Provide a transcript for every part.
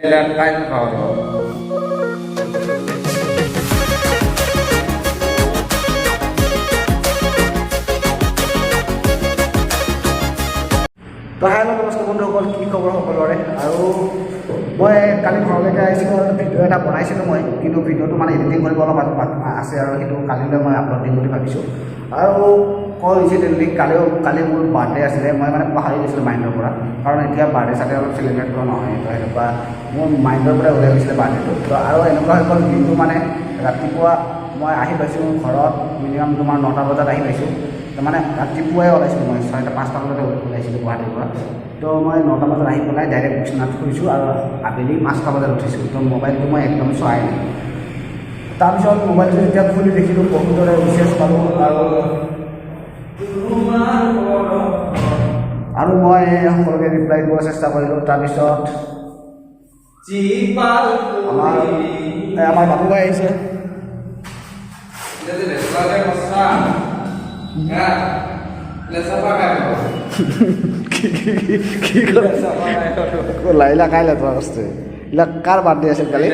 তো হেল্ল' নমস্কাৰ বন্ধুসকল, কি খবৰ সকলোৰে। আৰু মই কালি ঘৰলৈকে আহিছিলোঁ আৰু ভিডিঅ' এটা বনাইছিলোঁ মই, কিন্তু ভিডিঅ'টো মানে এডিটিং কৰিব অলপ আছে আৰু সেইটো কালিলৈ মই আপলোড দিম বুলি ভাবিছোঁ। আৰু কইনচিডেণ্টলি কালি মোৰ বাৰ্থডে আছিলে, মই মানে পাহৰি গৈছিলোঁ মাইণ্ডৰ পৰা, কাৰণ এতিয়া বাৰ্থডে চাৰ্থডে অলপ চেলিব্ৰেট কৰা নহয়, তো সেনেকুৱা মোৰ মাইণ্ডৰ পৰা ওলাই গৈছিলে বাৰ্থডেটো। তো আৰু এনেকুৱা হৈ গ'ল দিনটো মানে ৰাতিপুৱা মই আহি পাইছোঁ ঘৰত মিনিমাম তোমাৰ 9টা বজাত আহি পাইছোঁ। মানে ৰাতিপুৱাই ওলাইছিলোঁ মই 6টা-5টা বজাতে ওলাইছিলোঁ গুৱাহাটীৰ পৰা। তো মই 9টা বজাত আহি পেলাই ডাইৰেক্ট বিচনাত শুইছোঁ আৰু আবেলি 5টা বজাত উঠিছোঁ। তো মোবাইলটো মই একদম চোৱাই নাই। তাৰপিছত মোবাইলটো যেতিয়া খুলি দেখিলোঁ বহুতৰে মেছেজ পালোঁ আৰু মই সকলোকে ৰিপ্লাই দিব চেষ্টা কৰিলোঁ। তাৰপিছত আমাৰ বাবু ভাই আহিছে। লাইলা কাইলৈ তোমাৰ বস্তু এইবিলাক কাৰ বাৰ্থডে আছিল কালি?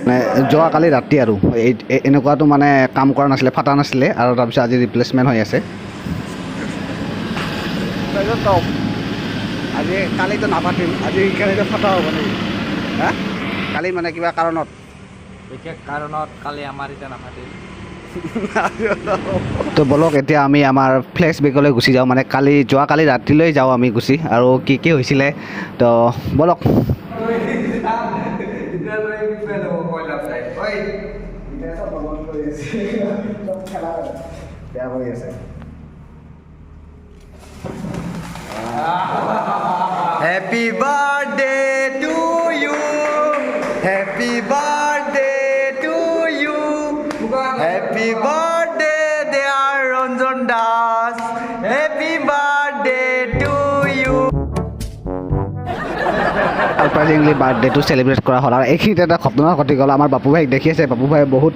মানে যোৱাকালি ৰাতি আৰু এনেকুৱাটো মানে কাম কৰা নাছিলে, ফাটা নাছিলে, আৰু তাৰপিছত আজি ৰিপ্লেচমেণ্ট হৈ আছে। আজি কালিতো নাপাতিম, আজি কালিতো ফটা হ'ব নেকি? হা কালি মানে কিবা কাৰণত, বিশেষ কাৰণত কালি আমাৰ এতিয়া নাপাতিল। তো বলক এতিয়া আমি আমাৰ ফ্লেক্স বেগলৈ গুচি যাওঁ, মানে যোৱাকালি ৰাতিলৈ যাওঁ আমি গুচি, আৰু কি হৈছিলে তো বলক। বেয়া কৰি আছে। Happy birthday to you. Happy birthday to you. Happy birthday dear Ranjan Das. Happy birthday to you. Surprisingly বাৰ্থডেটো চেলিব্ৰেট কৰা হ'ল। আৰু এইখিনিতে এটা ঘটনা ঘটি গ'ল। আমাৰ বাপু ভাইক দেখি আছে, বাপু ভাই বহুত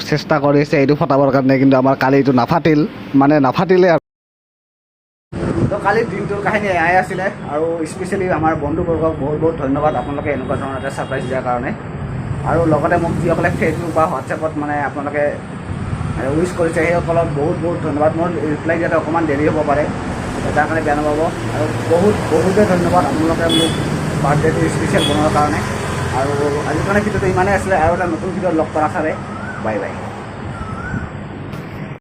চেষ্টা কৰি আছে এইটো ফটাবৰ কাৰণে, কিন্তু আমাৰ কালি এইটো নাফাটিলে আৰু। তো কালিৰ দিনটোৰ কাহিনী এয়াই আছিলে, আৰু স্পেচিয়েলি আমাৰ বন্ধুবৰ্গক বহুত ধন্যবাদ আপোনালোকে এনেকুৱা ধৰণৰ এটা ছাৰপ্ৰাইজ দিয়াৰ কাৰণে। আৰু লগতে মোক যিসকলে ফেচবুক বা হোৱাটছএপত মানে আপোনালোকে উইচ কৰিছে সেইসকলক বহুত ধন্যবাদ। মোৰ ৰিপ্লাই দিয়াতে অকণমান দেৰি হ'ব পাৰে, তাৰ কাৰণে বেয়া নাপাব। আৰু বহুতে ধন্যবাদ আপোনালোকে মোক বাৰ্থডেটো স্পেচিয়েল বনোৱাৰ কাৰণে। আৰু আজিৰ কাৰণে ভিডিঅ'টো ইমানেই আছিলে, আৰু এটা নতুন ভিডিঅ'ত লগ কৰাৰ বাবে বাই বাই।